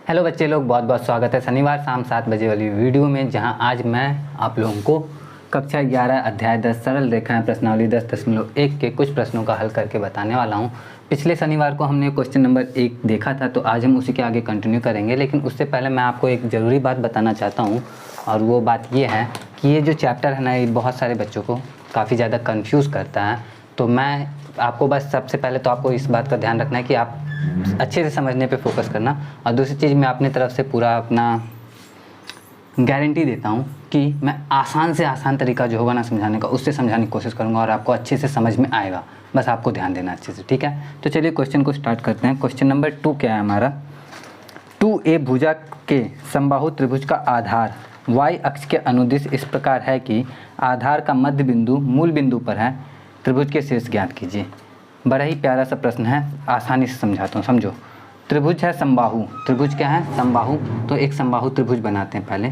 Hello बच्चे लोग, बहुत बहुत स्वागत है शनिवार शाम 7 बजे वाली वीडियो में, जहां आज मैं आप लोगों को कक्षा 11 अध्याय 10 सरल रेखाएं प्रश्नावली 10.1 के कुछ प्रश्नों का हल करके बताने वाला हूं। पिछले शनिवार को हमने क्वेश्चन नंबर 1 देखा था, तो आज हम उसी के आगे कंटिन्यू करेंगे। लेकिन उससे पहले मैं आपको एक ज़रूरी बात बताना चाहता हूँ, और वो बात ये है कि ये जो चैप्टर है ना, ये बहुत सारे बच्चों को काफ़ी ज़्यादा कन्फ्यूज़ करता है। तो मैं आपको बस सबसे पहले तो आपको इस बात का ध्यान रखना है कि आप अच्छे से समझने पे फोकस करना, और दूसरी चीज़ मैं अपनी तरफ से पूरा अपना गारंटी देता हूँ कि मैं आसान से आसान तरीका जो होगा ना समझाने का, उससे समझाने की कोशिश करूँगा और आपको अच्छे से समझ में आएगा। बस आपको ध्यान देना अच्छे से, ठीक है। तो चलिए क्वेश्चन को स्टार्ट करते हैं। क्वेश्चन नंबर 2 क्या है हमारा, 2a भुजा के समबाहु त्रिभुज का आधार y अक्ष के अनुदिश इस प्रकार है कि आधार का मध्य बिंदु मूल बिंदु पर है, त्रिभुज के शीर्ष ज्ञात कीजिए। बड़ा ही प्यारा सा प्रश्न है, आसानी से समझाता हूँ, समझो। त्रिभुज है समबाहु, त्रिभुज क्या है समबाहु, तो एक समबाहु त्रिभुज बनाते हैं पहले।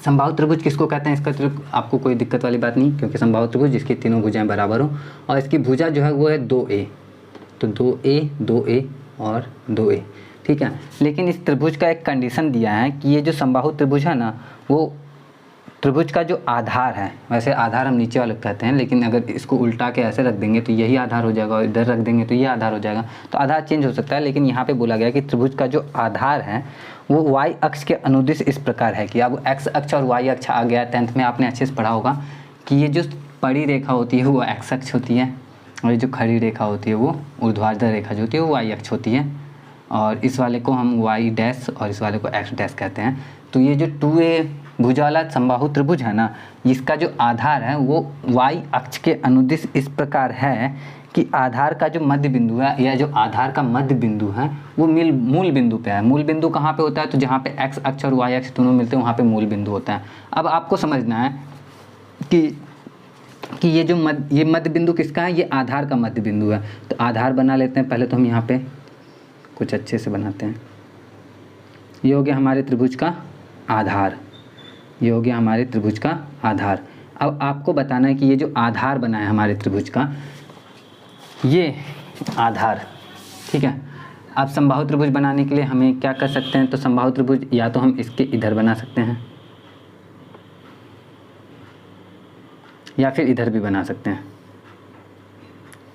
समबाहु त्रिभुज किसको कहते हैं, इसका आपको कोई दिक्कत वाली बात नहीं, क्योंकि समबाहु त्रिभुज जिसकी तीनों भुजाएं बराबर हो और इसकी भुजा जो है वो है 2a, तो 2a 2a और 2a, ठीक है। लेकिन इस त्रिभुज का एक कंडीशन दिया है कि ये जो समबाहु त्रिभुज है ना, वो त्रिभुज का जो आधार है, वैसे आधार हम नीचे वाले कहते हैं, लेकिन अगर इसको उल्टा के ऐसे रख देंगे तो यही आधार हो जाएगा, और इधर रख देंगे तो ये आधार हो जाएगा। तो आधार चेंज हो सकता है, लेकिन यहाँ पे बोला गया कि त्रिभुज का जो आधार है वो y अक्ष के अनुदिश इस प्रकार है कि अब x अक्ष और y अक्ष आ गया। 10th में आपने अच्छे से पढ़ा होगा कि ये जो बड़ी रेखा होती है वो x अक्ष होती है, और ये जो खड़ी रेखा होती है वो ऊर्ध्वाधर रेखा जो होती है वो y अक्ष होती है, और इस वाले को हम y डैश और इस वाले को x डैश कहते हैं। तो ये जो 2a भुजा वाला समबाहु त्रिभुज है ना, इसका जो आधार है वो y अक्ष के अनुदिश इस प्रकार है कि आधार का जो मध्य बिंदु है, या जो आधार का मध्य बिंदु है वो मूल बिंदु पे है। मूल बिंदु कहाँ पे होता है, तो जहाँ पे x अक्ष और y अक्ष दोनों मिलते हैं वहाँ पे मूल बिंदु होता है। अब आपको समझना है कि ये जो मध्य बिंदु किसका है, ये आधार का मध्य बिंदु है। तो आधार बना लेते हैं पहले, तो हम यहाँ पे कुछ अच्छे से बनाते हैं। ये हो गया हमारे त्रिभुज का आधार, ये हो गया हमारे त्रिभुज का आधार। अब आपको बताना है कि ये जो आधार बना है हमारे त्रिभुज का, ये आधार, ठीक है। अब समबाहु त्रिभुज बनाने के लिए हमें क्या कर सकते हैं, तो समबाहु त्रिभुज या तो हम इसके इधर बना सकते हैं या फिर इधर भी बना सकते हैं।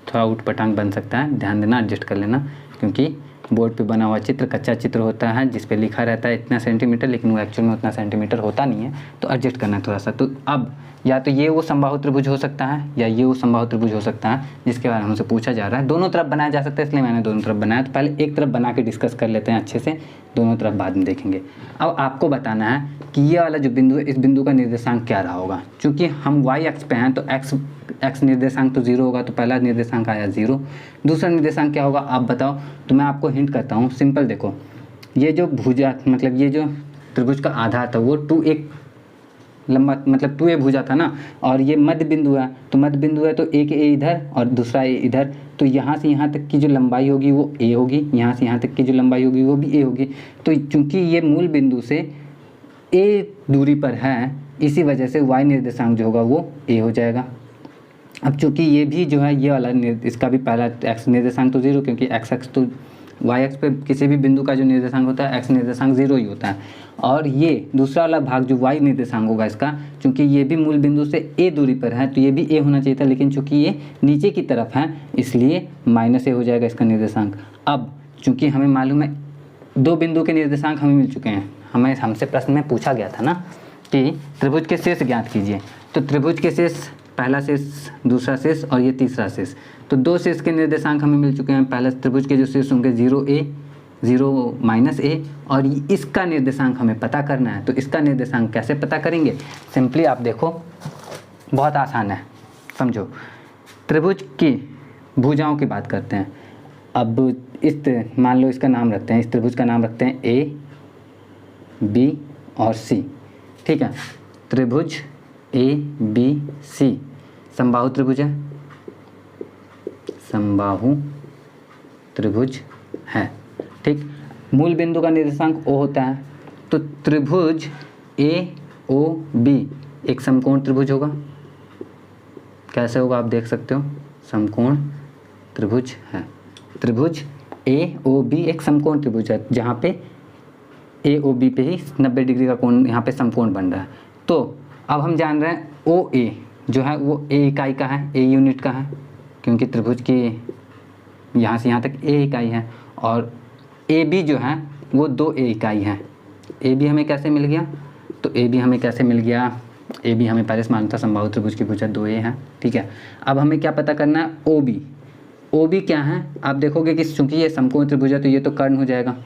थोड़ा उटपटांग बन सकता है, ध्यान देना, एडजस्ट कर लेना, क्योंकि बोर्ड पे बना हुआ चित्र कच्चा चित्र होता है जिस पे लिखा रहता है इतना सेंटीमीटर, लेकिन वो एक्चुअल में उतना सेंटीमीटर होता नहीं है, तो एडजस्ट करना है थोड़ा सा। तो अब या तो ये वो समबाहु त्रिभुज हो सकता है या ये वो समबाहु त्रिभुज हो सकता है जिसके बारे में हमसे पूछा जा रहा है। दोनों तरफ बनाया जा सकता है, इसलिए मैंने दोनों तरफ बनाया। तो पहले एक तरफ बना के डिस्कस कर लेते हैं अच्छे से, दोनों तरफ बाद में देखेंगे। अब आपको बताना है कि ये वाला जो बिंदु है, इस बिंदु का निर्देशांक क्या रहा होगा। चूँकि हम y अक्ष पे हैं तो x निर्देशांक तो 0 होगा, तो पहला निर्देशांक आया 0। दूसरा निर्देशांक क्या होगा आप बताओ, तो मैं आपको हिंट करता हूँ, सिंपल देखो। ये जो भुजा मतलब ये जो त्रिभुज का आधार था वो 2a लंबा मतलब 2a भुजा था ना, और ये मध्य बिंदु है, तो मध्य बिंदु है तो एक a इधर और दूसरा a इधर, तो यहाँ से यहाँ तक की जो लंबाई होगी वो a होगी, यहाँ से यहाँ तक की जो लंबाई होगी वो भी a होगी। तो चूँकि ये मूल बिंदु से a दूरी पर है, इसी वजह से y निर्देशांक जो होगा वो a हो जाएगा। अब चूँकि ये भी जो है ये वाला इसका भी पहला x निर्देशांक तो 0, क्योंकि x अक्ष तो y अक्ष पे किसी भी बिंदु का जो निर्देशांक होता है x निर्देशांक 0 ही होता है। और ये दूसरा वाला भाग जो y निर्देशांक होगा इसका, चूँकि ये भी मूल बिंदु से a दूरी पर है तो ये भी a होना चाहिए था, लेकिन चूँकि ये नीचे की तरफ है इसलिए -a हो जाएगा इसका निर्देशांक। अब चूँकि हमें मालूम है 2 बिंदु के निर्देशांक हमें मिल चुके हैं, हमसे प्रश्न में पूछा गया था ना कि त्रिभुज के शीर्ष ज्ञात कीजिए। तो त्रिभुज के शीर्ष, पहला शीर्ष, दूसरा शीर्ष और ये तीसरा शीर्ष, तो 2 शीर्ष के निर्देशांक हमें मिल चुके हैं। पहला त्रिभुज के जो शीर्ष होंगे 0a 0 -a, और इसका निर्देशांक हमें पता करना है। तो इसका निर्देशांक कैसे पता करेंगे, सिंपली आप देखो, बहुत आसान है, समझो। त्रिभुज की भुजाओं की बात करते हैं। अब इस मान लो इसका नाम रखते हैं, इस त्रिभुज का नाम रखते हैं a b और c, ठीक है। त्रिभुज a b c समबाहु त्रिभुज है, समबाहु त्रिभुज है, ठीक। मूल बिंदु का निर्देशांक O होता है, तो त्रिभुज a o b एक समकोण त्रिभुज होगा। कैसे होगा आप देख सकते हो, समकोण त्रिभुज है। त्रिभुज a o b एक समकोण त्रिभुज है, जहाँ पे ए ओ बी पे ही 90 डिग्री का कोण यहाँ पे समकोण बन रहा है। तो अब हम जान रहे हैं ओ ए जो है वो ए इकाई का है, ए यूनिट का है, क्योंकि त्रिभुज की यहाँ से यहाँ तक ए इकाई है, और ए बी जो है वो 2 ए इकाई है। ए बी हमें कैसे मिल गया, तो ए बी हमें कैसे मिल गया, ए बी हमें पहले से मालूम था, समबाहु त्रिभुज की भुजा 2 ए है, ठीक है। अब हमें क्या पता करना है, ओ बी। ओ बी क्या है, आप देखोगे कि चूँकि ये समकोण त्रिभुज है तो ये तो कर्ण हो जाएगा,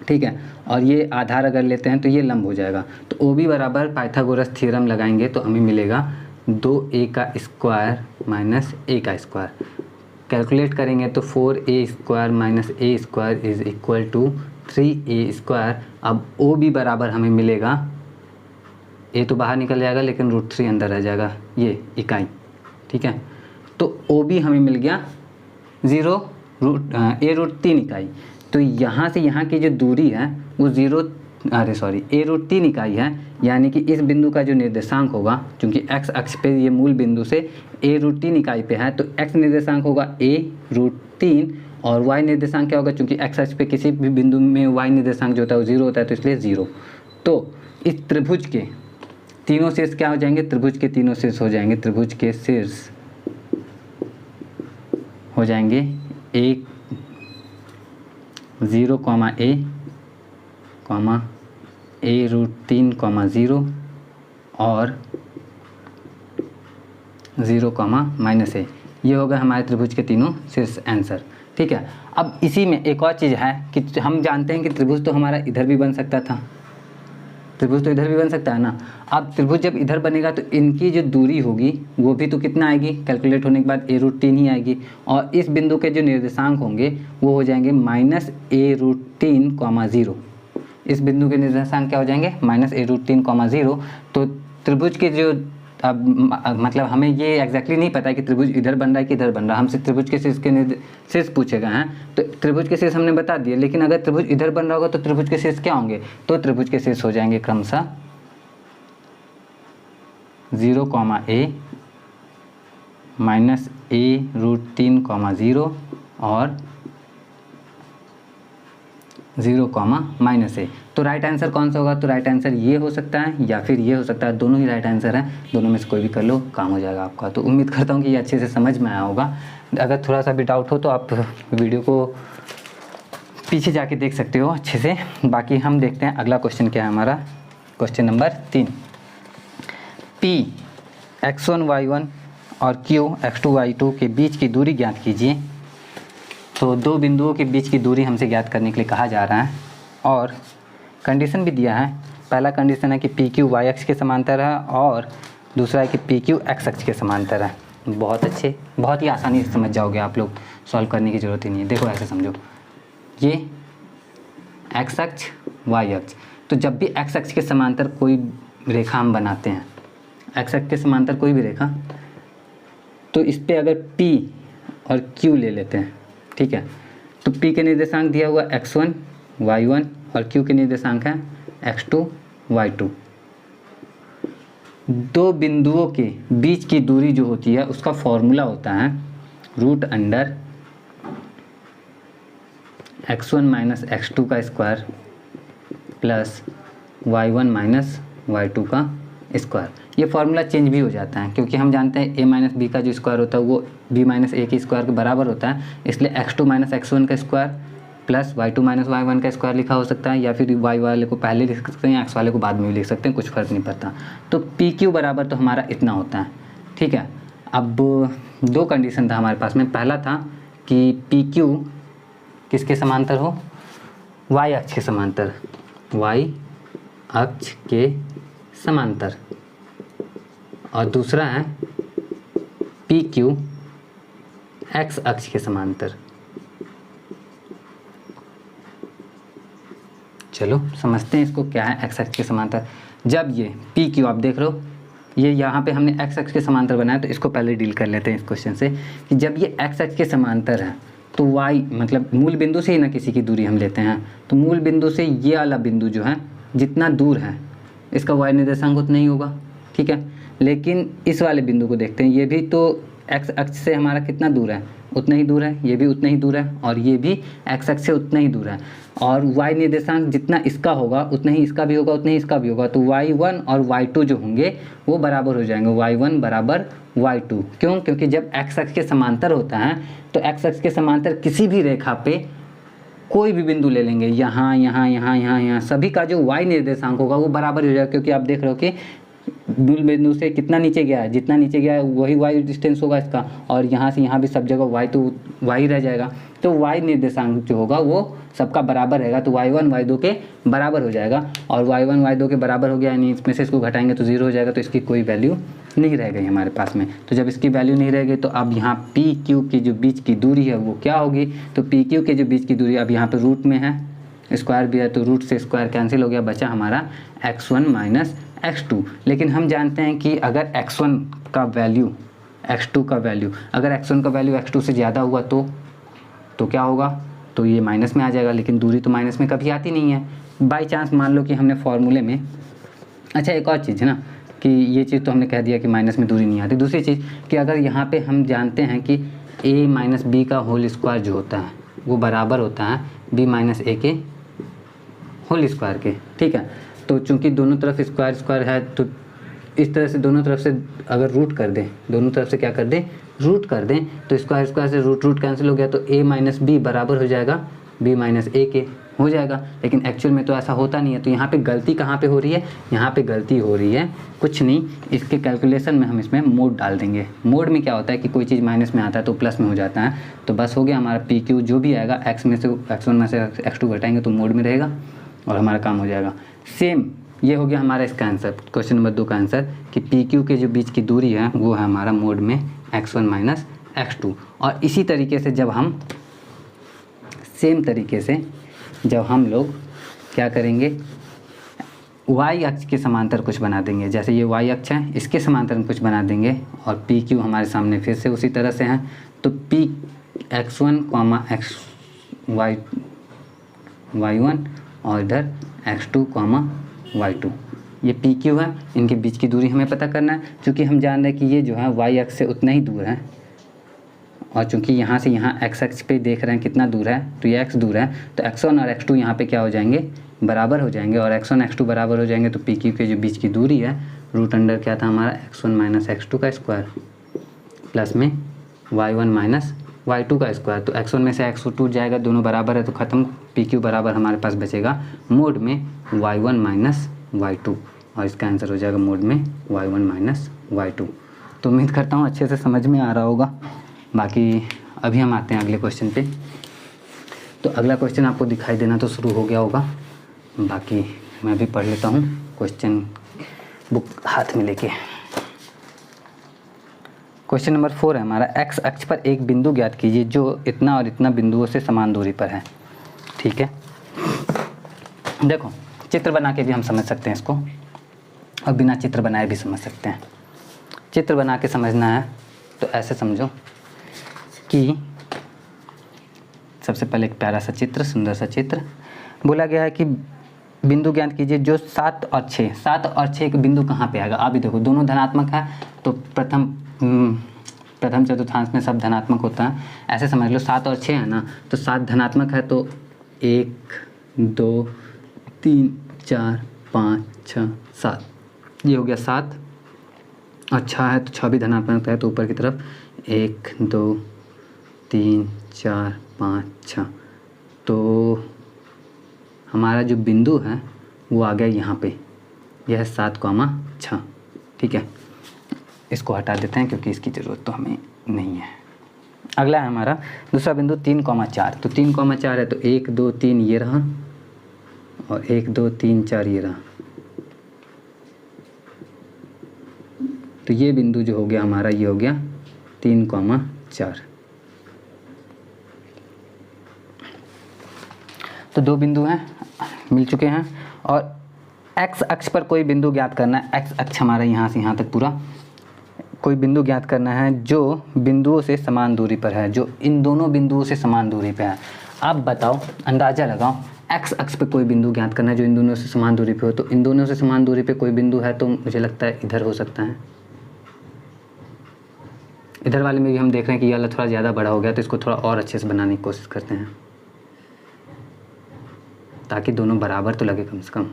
ठीक है, और ये आधार अगर लेते हैं तो ये लंब हो जाएगा। तो ओ बी बराबर पाइथागोरस थ्योरम लगाएंगे तो हमें मिलेगा 2a का स्क्वायर माइनस a का स्क्वायर। कैलकुलेट करेंगे तो 4a square minus a square is equal to 3a square. अब ओ बी बराबर हमें मिलेगा, a तो बाहर निकल जाएगा लेकिन √3 अंदर रह जाएगा, ये इकाई, ठीक है। तो ओ बी हमें मिल गया 0 a√3 इकाई। तो यहाँ से यहाँ की जो दूरी है वो a√3 इकाई है, यानी कि इस बिंदु का जो निर्देशांक होगा, क्योंकि x अक्ष पे ये मूल बिंदु से a√3 इकाई पे है, तो x निर्देशांक होगा a√3 और y निर्देशांक क्या होगा, क्योंकि x अक्ष पे किसी भी बिंदु में y निर्देशांक जो होता है वो 0 होता है, तो इसलिए 0। तो इस त्रिभुज के तीनों शीर्ष क्या हो जाएंगे, त्रिभुज के तीनों शीर्ष हो जाएंगे, त्रिभुज के शीर्ष हो जाएंगे 0, a√3, 0 और 0, -a। ये होगा हमारे त्रिभुज के तीनों शीर्ष आंसर, ठीक है। अब इसी में एक और चीज़ है कि हम जानते हैं कि त्रिभुज तो हमारा इधर भी बन सकता था, त्रिभुज तो इधर भी बन सकता है ना। अब त्रिभुज जब इधर बनेगा तो इनकी जो दूरी होगी वो भी तो कितना आएगी, कैलकुलेट होने के बाद a√3 ही आएगी, और इस बिंदु के जो निर्देशांक होंगे वो हो जाएंगे -a√3, 0। इस बिंदु के निर्देशांक क्या हो जाएंगे, -a√3, 0। तो त्रिभुज के जो अब मतलब हमें ये एग्जैक्टली नहीं पता है कि त्रिभुज इधर बन रहा है कि इधर बन रहा है, हमसे त्रिभुज के शीर्ष पूछे गए हैं, तो त्रिभुज के शीर्ष हमने बता दिए। लेकिन अगर त्रिभुज इधर बन रहा होगा तो त्रिभुज के शीर्ष क्या होंगे, तो त्रिभुज के शीर्ष हो जाएंगे क्रमशः 0, a -a√3, 0 और 0, -a। तो राइट आंसर कौन सा होगा, तो राइट आंसर ये हो सकता है या फिर ये हो सकता है, दोनों ही राइट आंसर है, दोनों में से कोई भी कर लो, काम हो जाएगा आपका। तो उम्मीद करता हूँ कि ये अच्छे से समझ में आया होगा। अगर थोड़ा सा भी डाउट हो तो आप वीडियो को पीछे जाके देख सकते हो अच्छे से। बाकी हम देखते हैं अगला क्वेश्चन क्या है हमारा, question number 3। P x1 y1 और Q x2 y2 के बीच की दूरी ज्ञात कीजिए। तो दो बिंदुओं के बीच की दूरी हमसे ज्ञात करने के लिए कहा जा रहा है और कंडीशन भी दिया है। पहला कंडीशन है कि PQ y अक्ष के समांतर है और दूसरा है कि PQ x अक्ष के समांतर है। बहुत अच्छे, बहुत ही आसानी से समझ जाओगे आप लोग, सॉल्व करने की ज़रूरत ही नहीं है। देखो ऐसे समझो, ये x अक्ष y अक्ष, तो जब भी x अक्ष के समांतर कोई रेखा हम बनाते हैं, x अक्ष के समांतर कोई भी रेखा, तो इस पर अगर P और Q ले लेते हैं, ठीक है, तो P के निर्देशांक दिया हुआ x1 y1 और Q के निर्देशांक है x2 y2। दो बिंदुओं के बीच की दूरी जो होती है उसका फॉर्मूला होता है √अंडर x1 माइनस x2 का square plus y1 minus y2 का स्क्वायर। ये फार्मूला चेंज भी हो जाता है क्योंकि हम जानते हैं a माइनस बी का जो स्क्वायर होता है वो b माइनस ए के स्क्वायर के बराबर होता है, इसलिए x2 माइनस x1 का square plus y2 minus y1 का स्क्वायर लिखा हो सकता है, या फिर y वाले को पहले लिख सकते हैं, x वाले को बाद में भी लिख सकते हैं, कुछ फ़र्क नहीं पड़ता। तो PQ बराबर तो हमारा इतना होता है, ठीक है। अब दो कंडीशन था हमारे पास में, पहला था कि PQ किसके समांतर हो, y अक्ष के समांतर, y अक्ष के समांतर, और दूसरा है PQ x अक्ष के समांतर। चलो समझते हैं इसको क्या है x अक्ष के समांतर। जब ये PQ आप देख रहे हो, ये यहाँ पे हमने x अक्ष के समांतर बनाया, तो इसको पहले डील कर लेते हैं इस क्वेश्चन से कि जब ये x अक्ष के समांतर है तो y मतलब मूल बिंदु से ही ना किसी की दूरी हम लेते हैं, तो मूल बिंदु से ये वाला बिंदु जो है जितना दूर है इसका y निर्देशांक उतना ही होगा, ठीक है। लेकिन इस वाले बिंदु को देखते हैं, ये भी तो x अक्ष से हमारा कितना दूर है, उतना ही दूर है, ये भी उतना ही दूर है, और ये भी एक्स एक्स से उतना ही दूर है। और y निर्देशांक जितना इसका होगा उतना ही इसका भी होगा, उतना ही इसका भी होगा। तो y1 और y2 जो होंगे वो बराबर हो जाएंगे, y1 बराबर y2। क्यों? क्योंकि जब x अक्ष के समांतर होता है तो x अक्ष के समांतर किसी भी रेखा पे कोई भी बिंदु ले लेंगे, यहाँ यहाँ यहाँ यहाँ यहाँ, सभी का जो y निर्देशांक होगा वो बराबर हो जाएगा। क्योंकि आप देख रहे हो कि मूल बिंदु से कितना नीचे गया है, जितना नीचे गया है वही y डिस्टेंस होगा इसका, और यहाँ से यहाँ भी सब जगह y तो y रह जाएगा। तो y निर्देशांक जो होगा वो सबका बराबर रहेगा। तो y1 y2 के बराबर हो जाएगा, और y1 y2 के बराबर हो गया, यानी इसमें से इसको घटाएंगे तो 0 हो जाएगा। तो इसकी कोई वैल्यू नहीं रह गई हमारे पास में। तो जब इसकी वैल्यू नहीं रहेगी तो अब यहाँ पी क्यू की जो बीच की दूरी है वो क्या होगी? तो पी क्यू के जो बीच की दूरी अब यहाँ पे रूट में है, स्क्वायर भी है, तो रूट से स्क्वायर कैंसिल हो गया, बचा हमारा x1 माइनस x2। लेकिन हम जानते हैं कि अगर x1 का वैल्यू x2 का वैल्यू, अगर x1 का वैल्यू x2 से ज़्यादा हुआ तो क्या होगा? तो ये माइनस में आ जाएगा। लेकिन दूरी तो माइनस में कभी आती नहीं है। बाई चांस मान लो कि हमने फॉर्मूले में, अच्छा एक और चीज़ है ना कि ये चीज़ तो हमने कह दिया कि माइनस में दूरी नहीं आती। दूसरी चीज़ कि अगर यहाँ पे हम जानते हैं कि a माइनस बी का होल स्क्वायर जो होता है वो बराबर होता है b माइनस ए के होल स्क्वायर के, ठीक है। तो चूंकि दोनों तरफ स्क्वायर स्क्वायर है तो इस तरह से दोनों तरफ से अगर रूट कर दें, दोनों तरफ से क्या कर दें? रूट कर दें, तो स्क्वायर स्क्वायर से रूट रूट कैंसिल हो गया, तो a माइनस बी बराबर हो जाएगा b माइनस ए के हो जाएगा। लेकिन एक्चुअल में तो ऐसा होता नहीं है। तो यहाँ पे गलती कहाँ पे हो रही है? यहाँ पे गलती हो रही है कुछ नहीं, इसके कैलकुलेशन में हम इसमें मोड डाल देंगे। मोड में क्या होता है कि कोई चीज़ माइनस में आता है तो प्लस में हो जाता है। तो बस हो गया हमारा पी क्यू जो भी आएगा x में से x1 में से x2 घटाएंगे तो मोड में रहेगा और हमारा काम हो जाएगा। सेम ये हो गया हमारा इसका आंसर, क्वेश्चन नंबर 2 का आंसर कि पी क्यू के जो बीच की दूरी है वो है हमारा मोड में x1 माइनस x2। और इसी तरीके से जब हम सेम तरीके से जब हम लोग क्या करेंगे, y अक्ष के समांतर कुछ बना देंगे। जैसे ये y अक्ष है, इसके समांतर में कुछ बना देंगे, और पी क्यू हमारे सामने फिर से उसी तरह से है। तो पी x1 x y1 और इधर x2 y2, ये पी क्यू है। इनके बीच की दूरी हमें पता करना है। चूँकि हम जान रहे हैं कि ये जो है y अक्ष से उतना ही दूर है, और चूंकि यहाँ से यहाँ x अक्ष पे देख रहे हैं कितना दूर है, तो ये x दूर है, तो x1 और x2 यहाँ पे क्या हो जाएंगे? बराबर हो जाएंगे। और x1 x2 बराबर हो जाएंगे तो पी क्यू के जो बीच की दूरी है रूट अंडर क्या था हमारा x1 माइनस x2 का स्क्वायर प्लस में y1 माइनस y2 का स्क्वायर। तो x1 में से x2 टूट जाएगा, दोनों बराबर है तो ख़त्म। पी क्यू बराबर हमारे पास बचेगा मोड में y1 माइनस y2, और इसका आंसर हो जाएगा मोड में y1 माइनस y2। तो उम्मीद करता हूँ अच्छे से समझ में आ रहा होगा। बाकी अभी हम आते हैं अगले क्वेश्चन पे। तो अगला क्वेश्चन आपको दिखाई देना तो शुरू हो गया होगा, बाकी मैं भी पढ़ लेता हूँ क्वेश्चन बुक हाथ में लेके। क्वेश्चन नंबर 4 है हमारा, x अक्ष पर एक बिंदु ज्ञात कीजिए जो इतना और इतना बिंदुओं से समान दूरी पर है। ठीक है, देखो चित्र बना के भी हम समझ सकते हैं इसको, और बिना चित्र बनाए भी समझ सकते हैं। चित्र बना के समझना है तो ऐसे समझो कि सबसे पहले एक प्यारा सा चित्र, सुंदर सा चित्र बोला गया है कि बिंदु ज्ञात कीजिए जो 7 और 6, 7 और 6 के बिंदु कहाँ पे आएगा। आप भी देखो दोनों धनात्मक है, तो प्रथम चतुर्थांश में सब धनात्मक होता है। ऐसे समझ लो 7 और 6 है ना, तो 7 धनात्मक है तो 1 2 3 4 5 6 7, ये हो गया 7। और 6 है तो 6 भी धनात्मक है, तो ऊपर की तरफ 1 2 3 4 5 6। तो हमारा जो बिंदु है वो आ गया यहाँ पे, यह है 7,6। ठीक है, इसको हटा देते हैं क्योंकि इसकी ज़रूरत तो हमें नहीं है। अगला है हमारा दूसरा बिंदु 3,4। तो 3,4 है तो 1 2 3 ये रहा, और 1 2 3 4 ये रहा। तो ये बिंदु जो हो गया हमारा, ये हो गया 3,4। तो दो बिंदु हैं, मिल चुके हैं। और x अक्ष पर कोई बिंदु ज्ञात करना है। x अक्ष हमारा यहाँ से यहाँ तक पूरा कोई बिंदु ज्ञात करना है जो बिंदुओं से समान दूरी पर है, जो इन दोनों बिंदुओं से समान दूरी पे है। आप बताओ, अंदाज़ा लगाओ, x अक्ष पे कोई बिंदु ज्ञात करना है जो इन दोनों से समान दूरी पे हो। तो इन दोनों से समान दूरी पे कोई बिंदु है तो मुझे लगता है इधर हो सकता है। इधर वाले में भी हम देख रहे हैं कि ये वाला थोड़ा ज़्यादा बड़ा हो गया, तो इसको थोड़ा और अच्छे से बनाने की कोशिश करते हैं ताकि दोनों बराबर तो लगे कम से कम।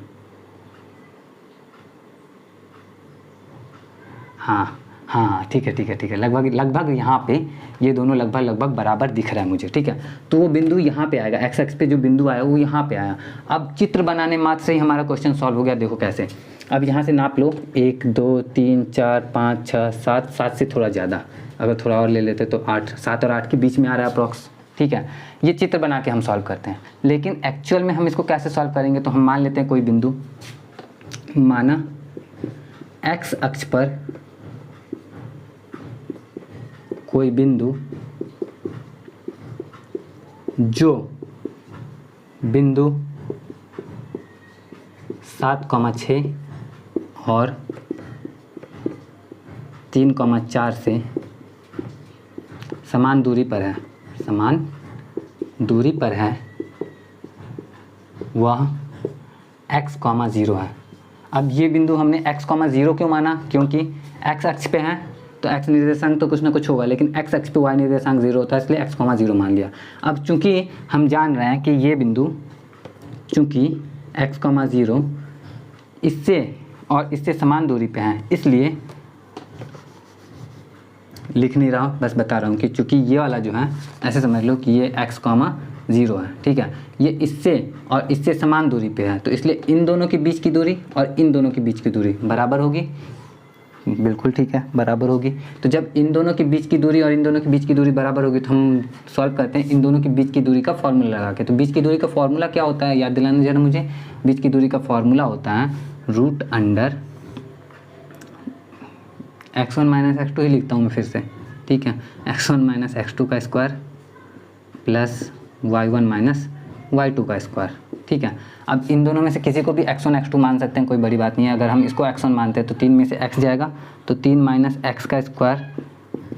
हाँ ठीक है, लगभग यहाँ पे ये दोनों लगभग बराबर दिख रहा है मुझे, ठीक है। तो वो बिंदु यहाँ पे आएगा, एक्स एक्स पे जो बिंदु आया वो यहाँ पे आया। अब चित्र बनाने मात्र से ही हमारा क्वेश्चन सॉल्व हो गया। देखो कैसे, अब यहाँ से नाप लो, 1 2 3 4 5 6 7, 7 से थोड़ा ज़्यादा, अगर थोड़ा और ले लेते तो 8, 7 और 8 के बीच में आ रहा है अप्रॉक्स, ठीक है। ये चित्र बना के हम सॉल्व करते हैं, लेकिन एक्चुअल में हम इसको कैसे सॉल्व करेंगे, तो हम मान लेते हैं कोई बिंदु, माना एक्स अक्ष पर कोई बिंदु, जो बिंदु 7,6 और 3,4 से समान दूरी पर है, वह x,0 है। अब ये बिंदु हमने x,0 क्यों माना, क्योंकि x अक्ष पे है तो x निर्देशांक तो कुछ ना कुछ होगा, लेकिन x अक्ष पे y निर्देशांक 0 होता है, इसलिए x,0 मान लिया। अब चूंकि हम जान रहे हैं कि ये बिंदु, चूंकि x,0 इससे और इससे समान दूरी पे हैं, इसलिए लिख नहीं रहा हूँ, बस बता रहा हूँ कि चूंकि ये वाला जो है, ऐसे समझ लो कि ये x,0 है, ठीक है। ये इससे और इससे समान दूरी पे है, तो इसलिए इन दोनों के बीच की दूरी और इन दोनों के बीच की दूरी बराबर होगी। बिल्कुल ठीक है, बराबर होगी। तो जब इन दोनों के बीच की दूरी और इन दोनों के बीच की दूरी बराबर होगी, तो हम सॉल्व करते हैं इन दोनों के बीच की दूरी का फॉर्मूला लगा के। तो बीच की दूरी का फॉर्मूला क्या होता है, याद दिलाना जरा मुझे। बीच की दूरी का फॉर्मूला होता है √अंडर x1 - x2 ही लिखता हूँ मैं फिर से, ठीक है। x1 - x2 का स्क्वायर प्लस y1 - y2 का स्क्वायर, ठीक है। अब इन दोनों में से किसी को भी x1 x2 मान सकते हैं, कोई बड़ी बात नहीं है। अगर हम इसको x1 मानते हैं तो 3 में से x जाएगा, तो 3 - x का स्क्वायर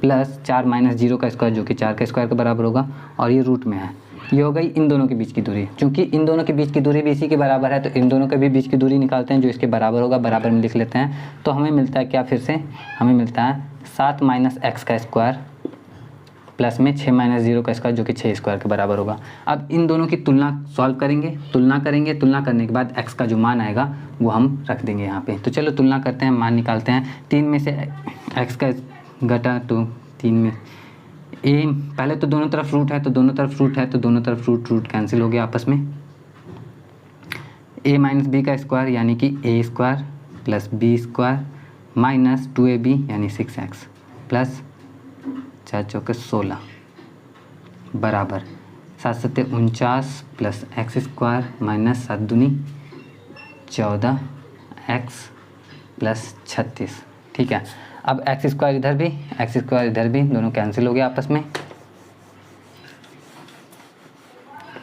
प्लस 4 - 0 का स्क्वायर, जो कि 4 के स्क्वायर के बराबर होगा, और ये रूट में है। ये हो गई इन दोनों के बीच की दूरी। चूंकि इन दोनों के बीच की दूरी भी इसी के बराबर है, तो इन दोनों के भी बीच की दूरी निकालते हैं, जो इसके बराबर होगा, बराबर में लिख लेते हैं। तो हमें मिलता है क्या, फिर से हमें मिलता है 7 - x का स्क्वायर प्लस में 6 - 0 का स्क्वायर, जो कि 6 स्क्वायर के बराबर होगा। अब इन दोनों की तुलना सॉल्व करेंगे, तुलना करने के बाद x का जो मान आएगा वो हम रख देंगे यहाँ पे। तो चलो तुलना करते हैं, मान निकालते हैं। 3 में से x का घटा, तो 3 में a, पहले तो दोनों तरफ रूट है, तो दोनों तरफ रूट कैंसिल हो गया आपस में। a - b का स्क्वायर यानी कि a square plus b square minus 2ab यानी 6x प्लस 4 चौके 16 बराबर 7 सत्ते 49 प्लस x स्क्वायर माइनस 7 दूनी 14 x प्लस 36, ठीक है। अब x स्क्वायर इधर भी दोनों कैंसिल हो गया आपस में।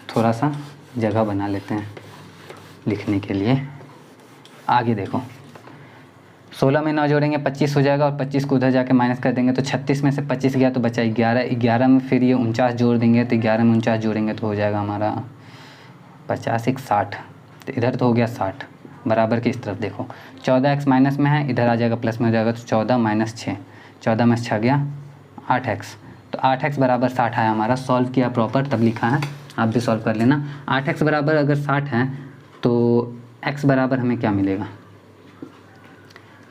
थोड़ा सा जगह बना लेते हैं लिखने के लिए। आगे देखो, 16 में 9 जोड़ेंगे 25 हो जाएगा, और 25 को उधर जाके माइनस कर देंगे, तो 36 में से 25 गया तो बचा 11, 11 में फिर ये 49 जोड़ देंगे, तो 11 में 49 जोड़ेंगे तो हो जाएगा हमारा 50 एक 60, तो इधर तो हो गया 60 बराबर की इस तरफ देखो। 14x माइनस में है, इधर आ जाएगा प्लस में हो जाएगा, तो 14 - 6, 14 में 6 गया 8x, तो 8x बराबर 60 आया हमारा। सॉल्व किया प्रॉपर तब लिखा है, आप भी सॉल्व कर लेना। 8x बराबर अगर 60 है तो x बराबर हमें क्या मिलेगा,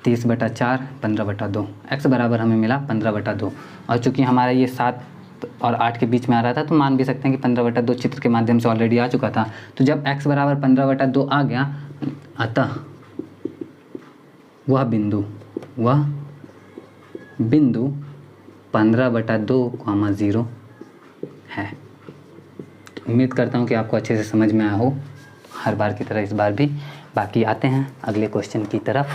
30/4 15/2। x बराबर हमें मिला 15/2, और चूंकि हमारा ये 7 और 8 के बीच में आ रहा था, तो मान भी सकते हैं कि 15/2 चित्र के माध्यम से ऑलरेडी आ चुका था। तो जब x बराबर 15/2 आ गया, अतः वह बिंदु 15/2, 0 है। उम्मीद करता हूँ कि आपको अच्छे से समझ में आया हो, हर बार की तरह इस बार भी। बाकी आते हैं अगले क्वेश्चन की तरफ।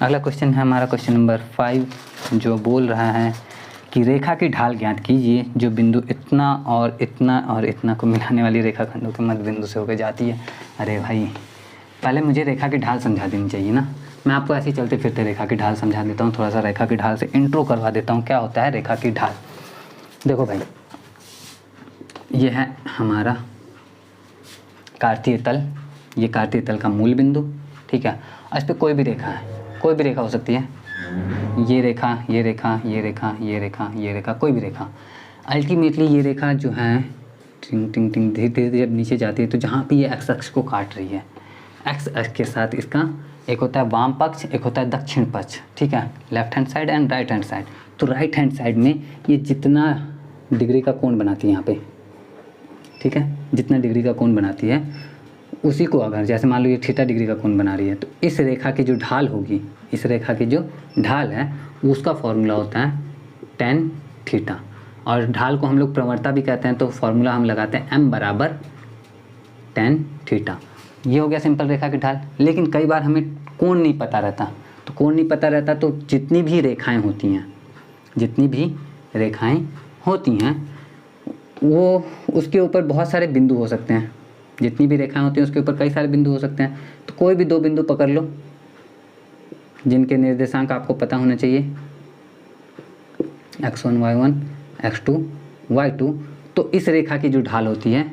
अगला क्वेश्चन है हमारा क्वेश्चन नंबर 5, जो बोल रहा है कि रेखा की ढाल ज्ञात कीजिए जो बिंदु इतना और इतना को मिलाने वाली रेखाखंडों के मध्य बिंदु से होकर जाती है। अरे भाई, पहले मुझे रेखा की ढाल समझा देनी चाहिए ना। मैं आपको ऐसे ही चलते फिरते रेखा की ढाल समझा देता हूँ। थोड़ा सा रेखा की ढाल से इंट्रो करवा देता हूँ, क्या होता है रेखा की ढाल। देखो भाई, ये है हमारा कार्तीय तल, ये कार्तीय तल का मूल बिंदु, ठीक है। और इस पर कोई भी रेखा है, कोई भी रेखा हो सकती है, ये रेखा, ये रेखा, ये रेखा, ये रेखा, ये रेखा, कोई भी रेखा, अल्टीमेटली ये रेखा जो है टिंग टिंग टिंग धीरे धीरे जब नीचे जाती है तो जहाँ पे ये एक्स अक्ष को काट रही है, एक्स अक्ष के साथ इसका एक होता है वाम पक्ष, एक होता है दक्षिण पक्ष, ठीक है, left hand side and right hand side. तो राइट हैंड साइड में ये जितना डिग्री का कोण बनाती है यहाँ पे, ठीक है, जितना डिग्री का कोण बनाती है उसी को अगर जैसे मान लो ये थीटा डिग्री का कोण बना रही है तो इस रेखा की जो ढाल होगी, इस रेखा की जो ढाल है उसका फॉर्मूला होता है tan थीटा, और ढाल को हम लोग प्रवणता भी कहते हैं, तो फॉर्मूला हम लगाते हैं m बराबर tan थीटा। ये हो गया सिंपल रेखा की ढाल। लेकिन कई बार हमें कोण नहीं पता रहता, तो कोण नहीं पता रहता तो जितनी भी रेखाएं होती हैं, जितनी भी रेखाएं होती हैं वो उसके ऊपर बहुत सारे बिंदु हो सकते हैं, जितनी भी रेखाएं होती हैं उसके ऊपर कई सारे बिंदु हो सकते हैं। तो कोई भी दो बिंदु पकड़ लो जिनके निर्देशांक आपको पता होना चाहिए, x1 y1 x2 y2। तो इस रेखा की जो ढाल होती है,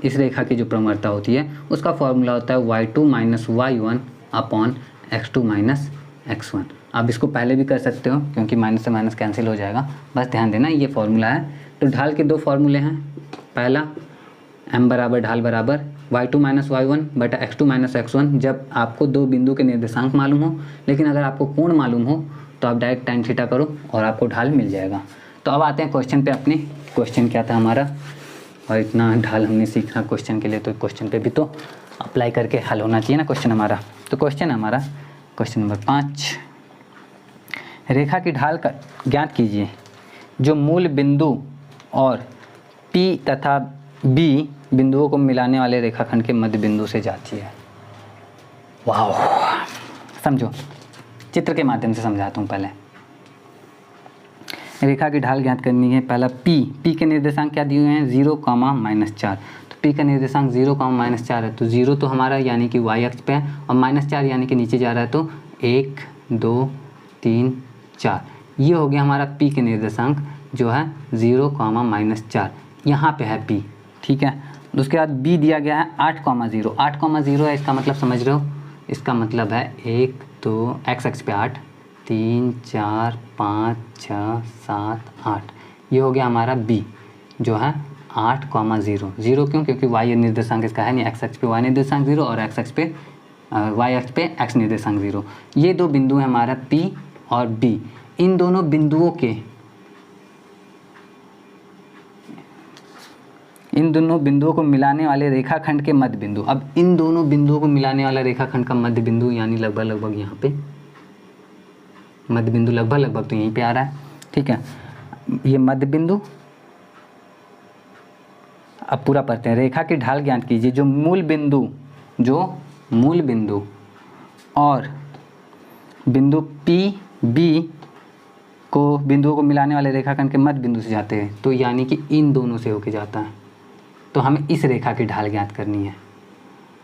इस रेखा की जो प्रवणता होती है उसका फॉर्मूला होता है y2 minus y1 upon x2 minus x1। आप इसको पहले भी कर सकते हो क्योंकि माइनस से माइनस कैंसिल हो जाएगा, बस ध्यान देना ये फॉर्मूला है। तो ढाल के दो फॉर्मूले हैं, पहला m बराबर ढाल बराबर y2 माइनस y1 बटा x2 माइनस x1, जब आपको दो बिंदु के निर्देशांक मालूम हो। लेकिन अगर आपको कोण मालूम हो तो आप डायरेक्ट tan थीटा करो और आपको ढाल मिल जाएगा। तो अब आते हैं क्वेश्चन पे अपने। क्वेश्चन क्या था हमारा, और इतना ढाल हमने सीखा क्वेश्चन के लिए, तो क्वेश्चन पे भी तो अप्लाई करके हल होना चाहिए ना क्वेश्चन हमारा। तो क्वेश्चन हमारा क्वेश्चन नंबर 5, रेखा की ढाल का ज्ञात कीजिए जो मूल बिंदु और P तथा B बिंदुओं को मिलाने वाले रेखाखंड के मध्य बिंदु से जाती है। वाह, समझो, चित्र के माध्यम से समझाता हूँ। पहले रेखा की ढाल ज्ञात करनी है। पहला P के निर्देशांक क्या दिए हुए हैं, 0, -4। तो P का निर्देशांक 0, -4 है, तो 0 तो हमारा यानी कि y अक्ष पे है और -4 यानी कि नीचे जा रहा है, तो 1 2 3 4 ये हो गया हमारा P के निर्देशांक जो है 0, -4 यहाँ पे है P, ठीक है। उसके बाद B दिया गया है 8,0। 8,0 है, इसका मतलब समझ रहे हो, इसका मतलब है 1 2 x अक्ष पे 8 3 4 5 6 7 8, ये हो गया हमारा B जो है 8,0। 0 क्यों, क्योंकि y निर्देशांक इसका है नहीं, x अक्ष पे y निर्देशांक 0 और x अक्ष पे y अक्ष पे x निर्देशांक 0। ये दो बिंदु हैं हमारा P और B। इन दोनों बिंदुओं के, इन दोनों बिंदुओं को मिलाने वाले रेखाखंड के मध्य बिंदु। अब इन दोनों बिंदुओं को मिलाने वाला रेखाखंड का मध्य बिंदु यानी लगभग यहाँ पे मध्य बिंदु लगभग तो यहीं पे आ रहा है, ठीक है। ये मध्य बिंदु, अब पूरा पढ़ते हैं। रेखा की ढाल ज्ञात कीजिए जो मूल बिंदु और बिंदु P B को बिंदुओं को मिलाने वाले रेखाखंड के मध्य बिंदु से जाते हैं, तो यानी कि इन दोनों से होके जाता है। तो हमें इस रेखा की ढाल ज्ञात करनी है।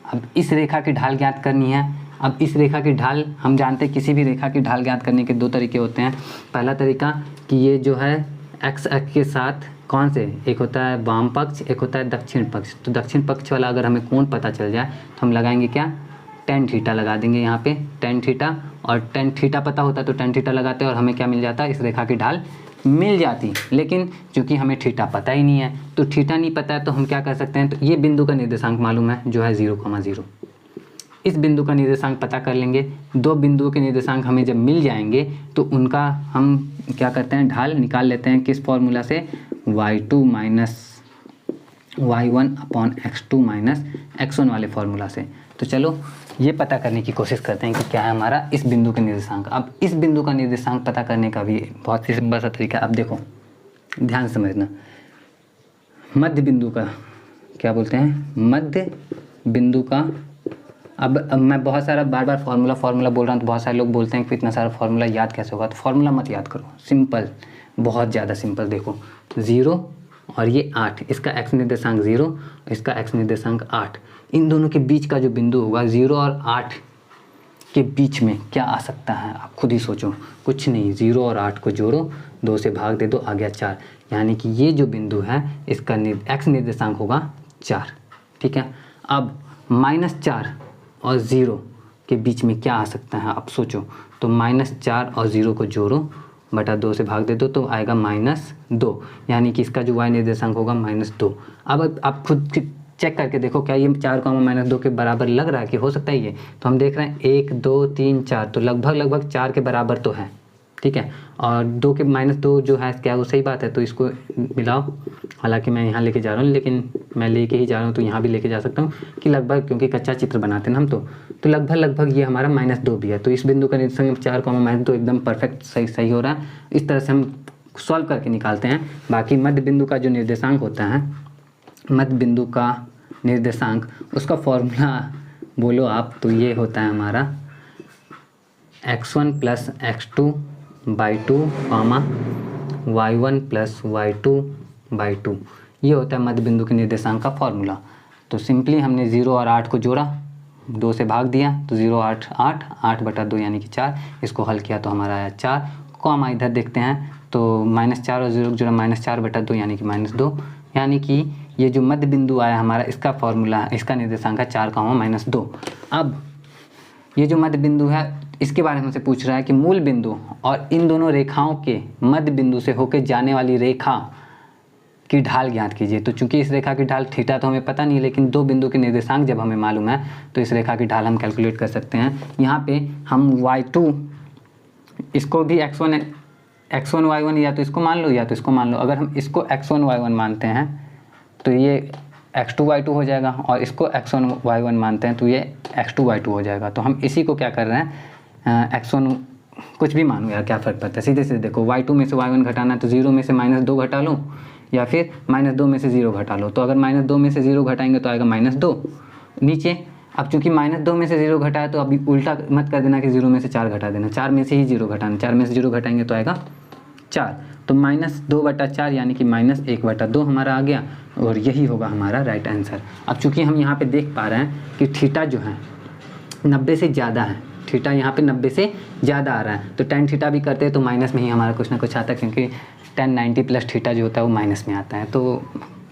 अब इस रेखा की ढाल ज्ञात करनी है। अब इस रेखा की ढाल हम जानते हैं, किसी भी रेखा की ढाल ज्ञात करने के दो तरीके होते हैं। पहला तरीका कि ये जो है x अक्ष के साथ कौन से, एक होता है वाम पक्ष, एक होता है दक्षिण पक्ष। तो दक्षिण पक्ष वाला अगर हमें कोण पता चल जाए तो हम लगाएंगे क्या, tan थीटा लगा देंगे यहाँ पे, tan थीटा। और tan थीटा पता होता है तो tan थीटा लगाते हैं और हमें क्या मिल जाता है, इस रेखा की ढाल मिल जाती। लेकिन चूंकि हमें थीटा पता ही नहीं है, तो थीटा नहीं पता है तो हम क्या कर सकते हैं, तो ये बिंदु का निर्देशांक मालूम है जो है 0,0। इस बिंदु का निर्देशांक पता कर लेंगे। दो बिंदुओं के निर्देशांक हमें जब मिल जाएंगे तो उनका हम क्या करते हैं, ढाल निकाल लेते हैं। किस फॉर्मूला से, y2 minus y1 upon x2 minus x1 वाले फॉर्मूला से। तो चलो ये पता करने की कोशिश करते हैं कि क्या है हमारा इस बिंदु का निर्देशांक। अब इस बिंदु का निर्देशांक पता करने का भी बहुत ही सिंपल सा तरीका। अब देखो ध्यान समझना, मध्य बिंदु का क्या बोलते हैं, मध्य बिंदु का। अब मैं बहुत सारा बार फार्मूला बोल रहा हूँ, तो बहुत सारे लोग बोलते हैं कि इतना सारा फार्मूला याद कैसे होगा। तो फार्मूला मत याद करो, सिंपल, बहुत ज़्यादा सिंपल। देखो 0 और ये 8, इसका x निर्देशांक 0, इसका x निर्देशांक 8। इन दोनों के बीच का जो बिंदु होगा 0 और 8 के बीच में क्या आ सकता है, आप खुद ही सोचो। कुछ नहीं, 0 और 8 को जोड़ो, 2 से भाग दे दो, आ गया 4। यानी कि ये जो बिंदु है इसका x निर्देशांक होगा 4, ठीक है। अब -4 और 0 के बीच में क्या आ सकता है, आप सोचो। तो -4 और 0 को जोड़ो, बटा 2 से भाग दे दो तो आएगा -2, यानी कि इसका जो y निर्देशांक होगा -2। अब आप खुद चेक करके देखो क्या ये 4 -2 के बराबर लग रहा है कि हो सकता है ये। तो हम देख रहे हैं 1 2 3 4, तो लगभग 4 के बराबर तो है, ठीक है। और 2 के -2 जो है क्या वो सही बात है, तो इसको मिलाओ। हालांकि मैं यहाँ लेके जा रहा हूँ, लेकिन मैं लेके ही जा रहा हूँ तो यहाँ भी लेके जा सकता हूँ कि लगभग, क्योंकि कच्चा चित्र बनाते हैं हम तो लगभग ये हमारा -2 भी है। तो इस बिंदु का निर्देशांक 4 -2 एकदम परफेक्ट सही हो रहा है। इस तरह से हम सॉल्व करके निकालते हैं। बाकी मध्य बिंदु का जो निर्देशांक होता है, मध्य बिंदु का निर्देशांक, उसका फॉर्मूला बोलो आप, तो ये होता है हमारा x1 + x2/2, y1 + y2/2। ये होता है मध्य बिंदु के निर्देशांक का फॉर्मूला। तो सिंपली हमने 0 और 8 को जोड़ा, 2 से भाग दिया तो 0 8 8, 8/2 यानी कि 4। इसको हल किया तो हमारा आया 4, कॉमा इधर देखते हैं तो -4 और 0 को जोड़ा -4/2 यानी कि -2, यानी कि ये जो मध्य बिंदु आया हमारा, इसका फॉर्मूला, इसका निर्देशांक है 4, -2। अब ये जो मध्य बिंदु है इसके बारे में हमसे पूछ रहा है कि मूल बिंदु और इन दोनों रेखाओं के मध्य बिंदु से होकर जाने वाली रेखा की ढाल ज्ञात कीजिए। तो चूंकि इस रेखा की ढाल थीटा तो हमें पता नहीं है, लेकिन दो बिंदु के निर्देशांक जब हमें मालूम है तो इस रेखा की ढाल हम कैलकुलेट कर सकते हैं। यहाँ पे हम y2 इसको भी x1 y1 या तो इसको मान लो या तो इसको मान लो। अगर हम इसको x1 y1 मानते हैं तो ये x2 y2 हो जाएगा, और इसको x1 y1 मानते हैं तो ये x2 y2 हो जाएगा। तो हम इसी को क्या कर रहे हैं, x1 कुछ भी मानो यार, क्या फ़र्क पड़ता है। सीधे सीधे देखो, y2 में से y1 घटाना है तो 0 में से -2 घटा लो, या फिर -2 में से 0 घटा लो। तो अगर -2 में से 0 घटाएंगे तो आएगा -2 नीचे। अब चूंकि -2 में से 0 घटाया तो अभी उल्टा मत कर देना कि 0 में से 4 घटा देना, 4 में से ही 0 घटाना, 4 में से 0 घटाएंगे तो आएगा 4। तो -2/4 यानी कि -1/2 हमारा आ गया, और यही होगा हमारा राइट आंसर। अब चूंकि हम यहाँ पे देख पा रहे हैं कि थीटा जो है 90 से ज़्यादा है, थीटा यहाँ पे 90 से ज़्यादा आ रहा है, तो tan थीटा भी करते हैं तो माइनस में ही हमारा कुछ ना कुछ आता है, क्योंकि tan 90 + थीटा जो होता है वो माइनस में आता है। तो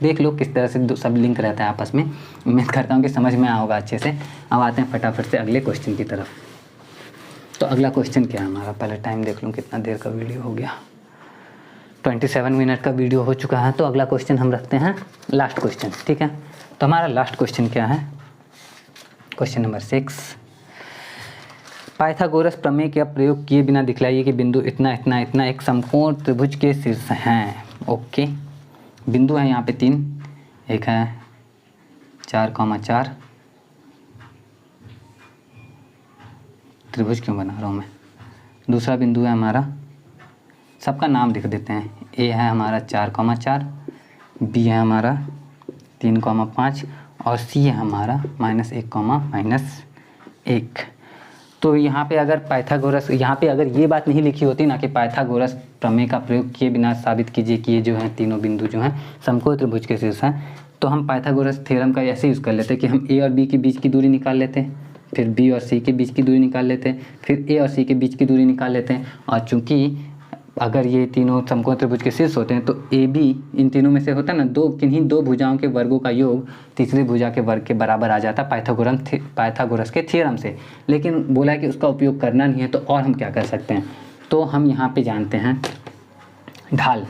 देख लो किस तरह से सब लिंक रहता है आपस में। उम्मीद करता हूँ कि समझ में आया होगा अच्छे से। अब आते हैं फटाफट से अगले क्वेश्चन की तरफ। तो अगला क्वेश्चन क्या है हमारा, पहले टाइम देख लूँ कितना देर का वीडियो हो गया। 27 मिनट का वीडियो हो चुका है। तो अगला क्वेश्चन हम रखते हैं लास्ट क्वेश्चन, ठीक है। तो हमारा लास्ट क्वेश्चन क्या है, क्वेश्चन नंबर 6। पाइथागोरस प्रमेय का प्रयोग किए बिना दिखलाइए कि बिंदु इतना इतना इतना एक समकोण त्रिभुज के शीर्ष हैं। ओके, बिंदु है यहाँ पे 3, एक है 4,4, त्रिभुज क्यों बना रहा हूँ मैं। दूसरा बिंदु है हमारा, सबका नाम लिख देते हैं, ए है हमारा 4,4, बी है हमारा 3,5 और सी है हमारा -1, -1। तो यहाँ पे अगर पाइथागोरस, यहाँ पे अगर ये बात नहीं लिखी होती ना कि पाइथागोरस प्रमेय का प्रयोग किए बिना साबित कीजिए कि ये जो है तीनों बिंदु जो हैं समकोण त्रिभुज के शीर्ष हैं, तो हम पाइथागोरस थ्योरम का ऐसे यूज़ कर लेते कि हम ए और बी के बीच की दूरी निकाल लेते, फिर बी और सी के बीच की दूरी निकाल लेते, फिर ए और सी के बीच की दूरी निकाल लेते हैं। और चूँकि अगर ये तीनों समकोण त्रिभुज के शीर्ष होते हैं तो ए बी इन तीनों में से होता है ना, किन्हीं दो भुजाओं के वर्गों का योग तीसरी भुजा के वर्ग के बराबर आ जाता पाइथागोरस के थ्योरम से। लेकिन बोला कि उसका उपयोग करना नहीं है, तो और हम क्या कर सकते हैं, तो हम यहाँ पे जानते हैं ढाल।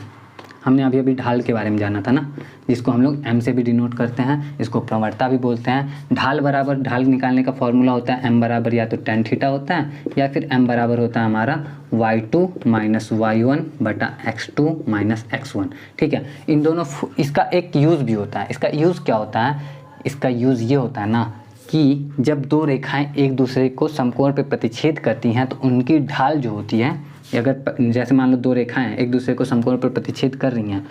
हमने अभी ढाल के बारे में जाना था ना, जिसको हम लोग m से भी डिनोट करते हैं, इसको प्रवणता भी बोलते हैं। ढाल बराबर, ढाल निकालने का फॉर्मूला होता है m बराबर या तो tan थीटा होता है, या फिर m बराबर होता है हमारा y2 - y1/x2 - x1, ठीक है। इन दोनों, इसका एक यूज़ भी होता है। इसका यूज़ क्या होता है, इसका यूज़ ये होता है ना कि जब दो रेखाएँ एक दूसरे को समकोण पर प्रतिच्छेद करती हैं तो उनकी ढाल जो होती है, अगर जैसे मान लो दो रेखाएं एक दूसरे को समकोण पर प्रतिच्छेद कर रही हैं,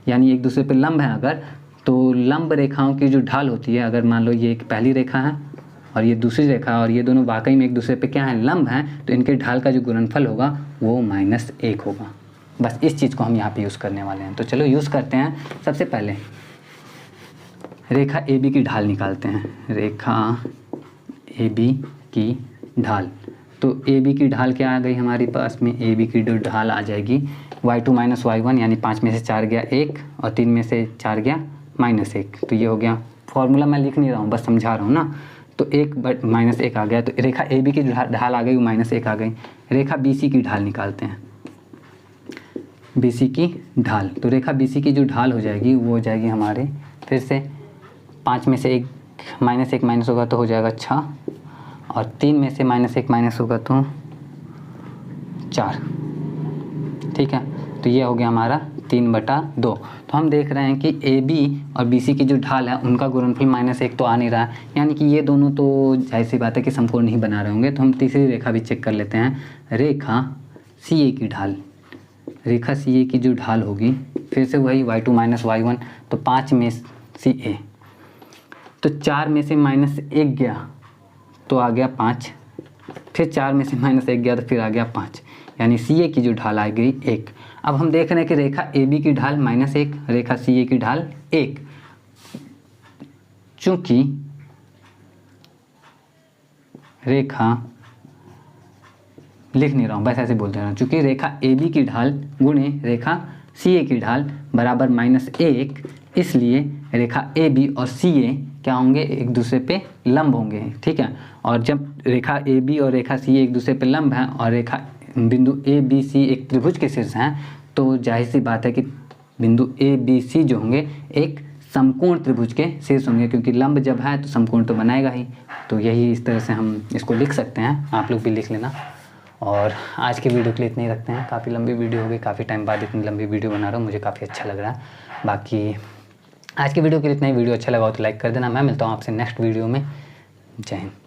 यानी एक दूसरे पर लंब है अगर, तो लंब रेखाओं की जो ढाल होती है, अगर मान लो ये एक पहली रेखा है और ये दूसरी रेखा, और ये दोनों वाकई में एक दूसरे पे क्या है, लंब हैं, तो इनके ढाल का जो गुणनफल होगा वो -1 होगा। बस इस चीज़ को हम यहाँ पे यूज़ करने वाले हैं। तो चलो यूज़ करते हैं। सबसे पहले रेखा AB की ढाल निकालते हैं, रेखा AB की ढाल। तो AB की ढाल क्या आ गई हमारे पास में, AB की ढाल आ जाएगी y2 - y1, यानी 5 में से 4 गया 1 और 3 में से 4 गया -1। तो ये हो गया, फॉर्मूला मैं लिख नहीं रहा हूँ, बस समझा रहा हूँ ना। तो 1 - 1 आ गया, तो रेखा ए बी की ढाल आ गई, वो -1 आ गई। रेखा बी सी की ढाल निकालते हैं, बी सी की ढाल। तो रेखा बी सी की जो ढाल हो जाएगी वो हो जाएगी हमारे, फिर से 5 में से 1 -1 माइनस होगा तो हो जाएगा 6, और 3 में से -1 माइनस होगा तो 4। ठीक है, तो ये हो गया हमारा 3/2। तो हम देख रहे हैं कि ए बी और बी सी की जो ढाल है उनका गुणनफल -1 तो आ नहीं रहा है, यानी कि ये दोनों तो जाहिर सी बात है कि समकोण नहीं बना रहे होंगे। तो हम तीसरी रेखा भी चेक कर लेते हैं, रेखा सी ए की ढाल। रेखा सी ए की जो ढाल होगी, फिर से वही y2 - y1, तो 5 में सी ए, तो 4 में से -1 गया तो आ गया 5, फिर 4 में से -1 गया तो फिर आ गया 5, यानी सी ए की जो ढाल आ गई 1। अब हम देख रहे हैं कि रेखा ए बी की ढाल -1, रेखा सी ए की ढाल 1। चूंकि रेखा, लिख नहीं रहा हूँ बस ऐसे बोल दे रहा हूँ, चूंकि रेखा ए बी की ढाल गुणे रेखा सी ए की ढाल बराबर -1, इसलिए रेखा ए बी और सी ए क्या होंगे, एक दूसरे पे लंब होंगे। ठीक है, और जब रेखा ए बी और रेखा सी ए एक दूसरे पे लंब हैं और रेखा बिंदु ए बी सी एक त्रिभुज के शीर्ष हैं, तो जाहिर सी बात है कि बिंदु ए बी सी जो होंगे एक समकोण त्रिभुज के शीर्ष होंगे, क्योंकि लंब जब है तो समकोण तो बनाएगा ही। तो यही इस तरह से हम इसको लिख सकते हैं, आप लोग भी लिख लेना। और आज की वीडियो के लिए इतना ही रखते हैं, काफ़ी लंबी वीडियो हो गई, काफ़ी टाइम बाद इतनी लंबी वीडियो बना रहा हूँ, मुझे काफ़ी अच्छा लग रहा है। बाकी आज की वीडियो के लिए इतना ही, वीडियो अच्छा लगा हो तो लाइक कर देना। मैं मिलता हूँ आपसे नेक्स्ट वीडियो में। जय हिंद।